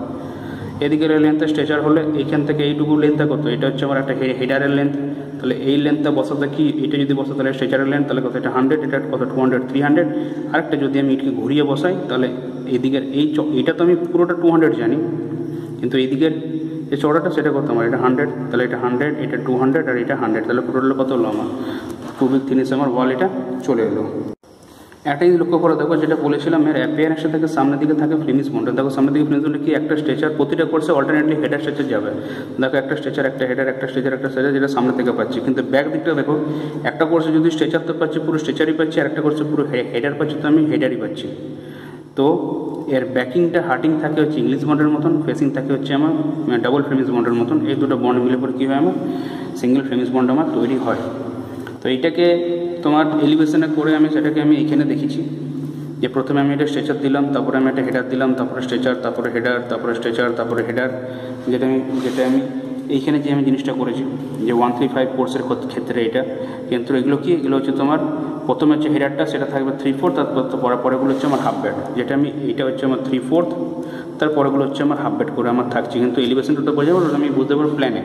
এদিকের লেন্থে স্ট্রেচার হলে এইখান থেকে এইটুকু লেন্থটা কত, এটা হচ্ছে আমার একটা হেডারের লেন্থ, তাহলে এই লেন্থটা বসাতে কি, এটা যদি বসাতে তাহলে স্ট্রেচারের লেন্থ, তাহলে কত, এটা 100, এটা কত 200 300, আরেকটা যদি আমি এটাকে ঘুরিয়ে বসাই তাহলে এইদিকের এইটা তো আমি পুরোটা 200 জানি, কিন্তু এইদিকের যে চড়াটা সেটা কত আমার, এটা 100, তাহলে এটা 100, এটা 200, আর এটা 100, তাহলে পুরো কত হলো আমার 2 ব্রিক থিকনেস আমার ওয়াল এটা চলে এলো। একটা জিনিস লক্ষ্য করে দেখো, যেটা বলেছিলাম এর অ্যাপিয়ারেন্সটা থেকে সামনের দিকে থাকে ফ্লেমিশ বন্ড, দেখো সামনের দিকে ফ্লেমিশ বন্ডে কি একটা স্ট্রেচার, প্রতিটা কোর্সে অল্টারনেটলি হেডার স্ট্রেচার যাবে, দেখো একটা স্ট্রেচার, একটা হেডার, একটা স্ট্রেচার, একটা স্ট্রেচার, যেটা সামনে থেকে পাচ্ছি, কিন্তু ব্যাক দিকটা দেখো, একটা কোর্সে যদি স্ট্রেচার তো পাচ্ছি পুরো স্ট্রেচারই পাচ্ছি, আর একটা কোর্সে পুরো হেডার পাচ্ছি, তো আমি হেডারই পাচ্ছি। তো এর ব্যাকিংটা হার্টিং থাকে হচ্ছে ইংলিশ বন্ডের মতন, ফেসিং থাকে হচ্ছে আমার ডাবল ফ্লেমিশ বন্ডের মতন, এই দুটো বন্ড মিলে পরে কী হয় আমার সিঙ্গেল ফ্লেমিশ বন্ড আমার তৈরি হয়। তো এইটাকে তোমার এলিভেশনে করে আমি সেটাকে আমি এখানে দেখেছি, যে প্রথমে আমি এটা স্ট্রেচার দিলাম, তারপরে আমি একটা হেডার দিলাম, তারপরে স্ট্রেচার, তারপরে হেডার, তারপরে স্ট্রেচার, তারপরে হেডার, যেটা আমি এইখানে যে আমি জিনিসটা করেছি যে 135 কোর্সের ক্ষেত্রে এটা, কিন্তু এগুলো কি, এগুলো হচ্ছে তোমার প্রথমে হচ্ছে হেডারটা সেটা থাকবে 3/4, তারপর পরেগুলো হচ্ছে আমার হাফ ব্যাট, যেটা আমি এইটা হচ্ছে আমার 3/4, তারপরেগুলো হচ্ছে আমার হাফ ব্যাট করে আমার থাকছে, কিন্তু এলিভেশনটা বোঝা যাবে আমি বুঝতে পারবো প্ল্যানে।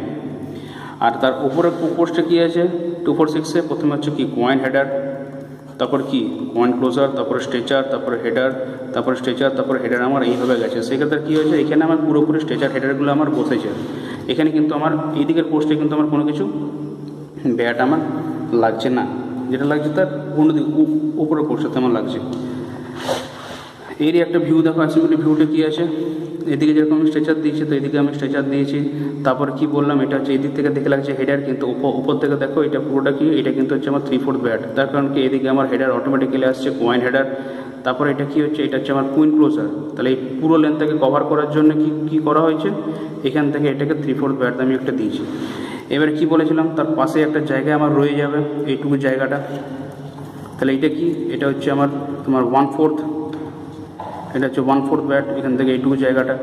আর তার উপরে কোর্সটা কী আছে 246-এ, প্রথমে হচ্ছে কি কয়েন হেডার, তারপর কি কয়েন ক্লোজার, তারপরে স্ট্রেচার, তারপরে হেডার, তারপরে স্ট্রেচার, তারপরে হেডার আমার এইভাবে গেছে। সেক্ষেত্রে কী হয়েছে, এখানে আমার পুরোপুরি স্ট্রেচার হেডারগুলো আমার বসেছে, এখানে কিন্তু আমার এই দিকের কোর্সটা কিন্তু আমার কোনো কিছু ব্যাট আমার লাগছে না, যেটা লাগছে তার অন্যদিক উপরের কোর্সটাতে আমার লাগছে। এরই একটা ভিউ দেখো, অ্যাসেম্বলি ভিউটা কী আছে, এদিকে যেরকম আমি স্ট্রেচার দিয়েছি, তো এদিকে আমি স্ট্রেচার দিয়েছি, তারপর কি বললাম এটা হচ্ছে এদিক থেকে দেখে লাগছে হেডার, কিন্তু উপর থেকে দেখো এটা পুরোটা কি, এটা কিন্তু হচ্ছে আমার 3/4 ব্যাট, তার কারণ কি এদিকে আমার হেডার অটোমেটিক্যালি আসছে কয়েন হেডার, তারপরে এটা কি হচ্ছে, এটা হচ্ছে আমার কুইন ক্লোজার, তাহলে এই পুরো লেন্থটাকে কভার করার জন্য কি করা হয়েছে, এখান থেকে এটাকে 3/4 ব্যাট আমি একটা দিয়েছি। এবারে কি বলেছিলাম, তার পাশে একটা জায়গায় আমার রয়ে যাবে এইটুকু জায়গাটা, তাহলে এটা কি, এটা হচ্ছে আমার তোমার 1/4, এটা হচ্ছে 1/4 ব্যাট, এখান থেকে এইটুকু জায়গাটা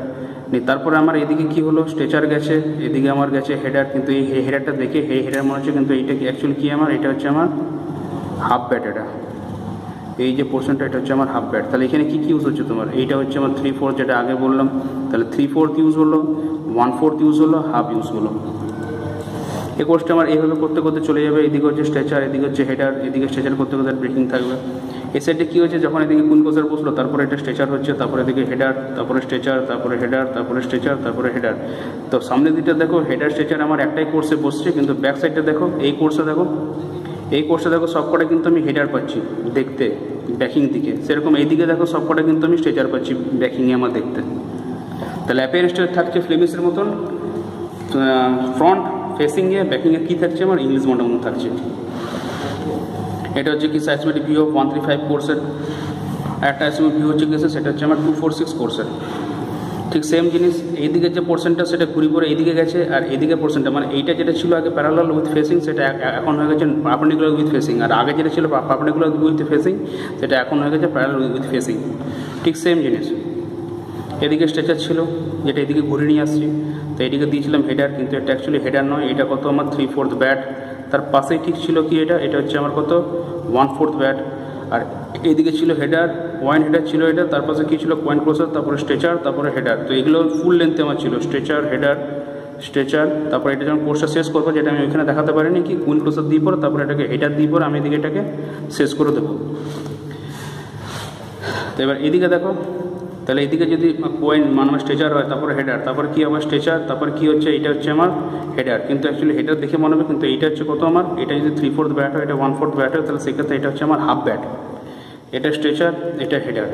নিয়ে তারপরে আমার এদিকে কি হলো, স্ট্রেচার গেছে, এদিকে আমার গেছে হেডার, কিন্তু এই হেডারটা দেখে হেডার মনে হচ্ছে, কিন্তু এইটা অ্যাকচুয়ালি কী আমার, এটা হচ্ছে আমার হাফ ব্যাট, এটা এই যে পোর্শনটা এটা হচ্ছে আমার হাফ ব্যাট। তাহলে এখানে কী ইউজ হচ্ছে তোমার, এইটা হচ্ছে আমার 3/4 যেটা আগে বললাম, তাহলে 3/4 ইউজ হলো, 1/4 ইউজ হলো, হাফ ইউজ হলো। এই কোর্সটা আমার এইভাবে করতে করতে চলে যাবে, এদিকে হচ্ছে স্ট্রেচার, এদিকে হচ্ছে হেডার, এদিকে স্ট্রেচার করতে করতে ব্রেকিং থাকবে। এই সাইডে কী হচ্ছে, যখন এদিকে কুইন ক্লোজার বসলো, তারপরে এটা স্ট্রেচার হচ্ছে, তারপরে এদিকে হেডার, তারপরে স্ট্রেচার, তারপরে হেডার, তারপরে স্ট্রেচার, তারপরে হেডার। তো সামনের দিকটা দেখো হেডার স্ট্রেচার আমার একটাই কোর্সে বসছে, কিন্তু ব্যাক সাইডটা দেখো, এই কোর্সে দেখো, এই কোর্সে দেখো সবকটা কিন্তু আমি হেডার পাচ্ছি দেখতে ব্যাকিং দিকে, সেরকম এইদিকে দেখো সবকটা কিন্তু আমি স্ট্রেচার পাচ্ছি ব্যাকিংয়ে আমার দেখতে। তাহলে অ্যাপিয়ারেন্সটা থাকছে ফ্লেমিশের মতন, ফ্রন্ট ফেসিংয়ে, ব্যাকিংয়ে কী থাকছে আমার ইংলিশ বন্ডের মতো থাকছে। এটা হচ্ছে কি সাইজমেটিক ভিউ অফ 135 কোর্সের, একটা অ্যাসেম্বলি ভিউ হচ্ছে গেছে, সেটা হচ্ছে আমার 246 কোর্সের। ঠিক সেম জিনিস, এইদিকে যে পোর্শনটা সেটা ঘুরি পরে এইদিকে গেছে, আর এইদিকে পোর্শনটা মানে এইটা যেটা ছিল আগে প্যারালাল উইথ ফেসিং, সেটা এখন হয়ে গেছে পারপেন্ডিকুলার উইথ ফেসিং, আর আগে যেটা ছিল পারপেন্ডিকুলার উইথ ফেসিং সেটা এখন হয়ে গেছে প্যারালাল উইথ ফেসিং। ঠিক সেম জিনিস, এদিকে স্ট্রেচার ছিল যেটা এদিকে ঘুরে নিয়ে আসছি, তো এদিকে দিয়েছিলাম হেডার, কিন্তু এটা অ্যাকচুয়ালি হেডার নয়, এটা কত আমার 3/4 ব্যাট, তার পাশেই ঠিক ছিল কি এটা হচ্ছে আমার কত 1/4 ব্যাট, আর এইদিকে ছিল হেডার, কয়েন হেডার ছিল এটা, তার পাশে কী ছিল কয়েন ক্লোজার, তারপরে স্ট্রেচার, তারপরে হেডার। তো এগুলো ফুল লেন্থে আমার ছিল স্ট্রেচার, হেডার, স্ট্রেচার, তারপর এটা যখন কোর্সটা শেষ করবো, যেটা আমি ওইখানে দেখাতে পারিনি, কি কুইন ক্লোজার দিয়ে পরে তারপরে এটাকে হেডার দিয়ে পরে আমি এদিকে এটাকে শেষ করে দেবো। তো এবার এদিকে দেখো, তাহলে এদিকে যদি কোয়েন মানে স্ট্রেচার হয়, তারপরে হেডার, তারপরে কী হবে স্ট্রেচার, তারপর কী হচ্ছে, এটা হচ্ছে আমার হেডার। কিন্তু অ্যাকচুয়ালি হেডার দেখে মনে হবে, কিন্তু এইটা হচ্ছে কত আমার, এটা যদি 3/4 ব্যাট হয়, এটা 1/4 ব্যাট হয়, তাহলে সেক্ষেত্রে এটা হচ্ছে আমার হাফ ব্যাট। এটা স্ট্রেচার, এটা হেডার।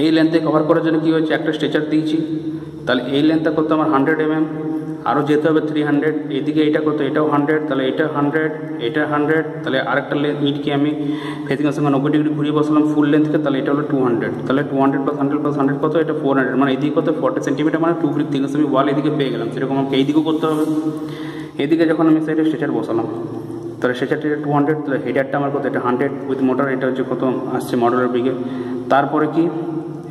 এই লেন্থে কভার করার জন্য কী হচ্ছে, একটা স্ট্রেচার দিয়েছি, তাহলে এই লেন্থটা করতে আমার 100 mm, আরও যেতে হবে 300, এদিকে এটা করতে এটাও 100, তাহলে এটা 100, এটা 100, তাহলে আরেকটা ইটকে আমি ফেসিংয়ের সঙ্গে 90 ডিগ্রি ঘুরিয়ে বসলাম ফুল লেন্থকে, তাহলে এটা হলো 200, তাহলে 200 + 100 + 100 কত, এটা 400, মানে এদিকে কত 40 সেন্টিমিটার, মানে 2 ব্রিক থিকনেস আমি ওয়াল এদিকে পেয়ে গেলাম। সেরকম আমাকে এইদিকেও করতে হবে। এদিকে যখন আমি সাইডে স্ট্রেচার বসালাম, তাহলে স্ট্রেচারটা 200, তাহলে হেডারটা আমার কত, এটা 100 উইথ মোটর, এটা হচ্ছে কত আসছে মডেলের ব্রিকে। তারপরে কি,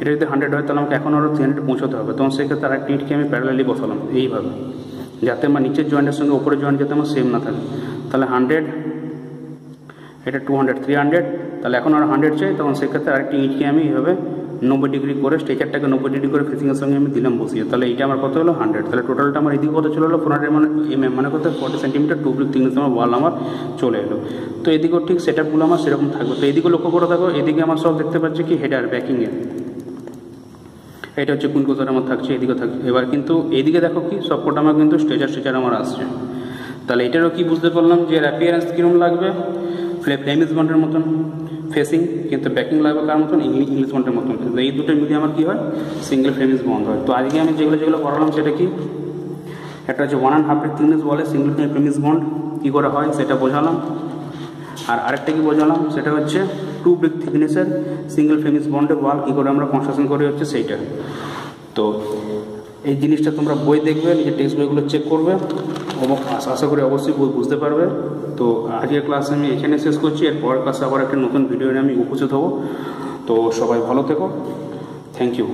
এটা যদি 100 হয়, তাহলে আমাকে এখন আরও 300 পৌঁছতে হবে। তখন সেক্ষেত্রে আরেকটা ইটকে আমি প্যারালালি বসালাম এইভাবে, যাতে আমার নিচের জয়েন্টের সঙ্গে উপরের জয়েন্ট যাতে আমার সেম না থাকে। তাহলে 100, এটা 200, 300, তাহলে এখন আর 100 চাই, তখন সেক্ষেত্রে আরেকটি ইটকে আমি এইভাবে 90 ডিগ্রি করে, স্ট্রেচারটাকে 90 ডিগ্রি করে ফেসিংয়ের সঙ্গে আমি দিলাম বসিয়ে, তাহলে এইটা আমার কত হলো 100। তাহলে টোটালটা আমার এদিকে কত চলে এলো 400 মানে কত 40 সেন্টিমিটার 2 ব্রিক থিকনেস আমার ওয়াল আমার চলে এলো। তো এদিকেও ঠিক সেটআপগুলো আমার সেরকম থাকবে। তো এদিকে লক্ষ্য করে থাকো, এদিকে আমার সব দেখতে পাচ্ছি কি হেডার ব্যাকিংয়ে, এটা হচ্ছে কুইন ক্লোজার আমার থাকছে, এদিকে থাকছে। এবার কিন্তু এইদিকে দেখো কি সবকটা আমার কিন্তু স্ট্রেচার আমার আসছে। তাহলে এটারও কি বুঝতে পারলাম যে অ্যাপিয়ারেন্স কীরকম লাগবে, ফ্লেমিশ বন্ডের মতন ফেসিং, কিন্তু ব্যাকিং লাগবে কার মতন, ইংলিশ বন্ডের মতন। এই দুটো মিলিয়ে আমার কী হয়, সিঙ্গেল ফ্লেমিশ বন্ড হয়। তো আজকে আমি যেগুলো করালাম সেটা কি, একটা হচ্ছে 1.5 ব্রিক থিকনেস বলে সিঙ্গেল ফ্লেমিশ বন্ড কী করে হয় সেটা বোঝালাম। আর আরেকটা কি বোঝালাম, সেটা হচ্ছে 2 ব্রিক থিকনেসের সিঙ্গেল ফ্লেমিশ বন্ডের ওয়াল কী করে আমরা কনস্ট্রাকশন করে হচ্ছে সেইটা। তো এই জিনিসটা তোমরা বই দেখবে, নিজের টেক্সট বইগুলো চেক করবে, আশা করি অবশ্যই বুঝতে পারবে। তো আজকের ক্লাস আমি এখানে শেষ করছি, এর পরের ক্লাসে আবার একটা নতুন ভিডিও নিয়ে আমি উপস্থিত হব। তো সবাই ভালো থেকো, থ্যাংক ইউ।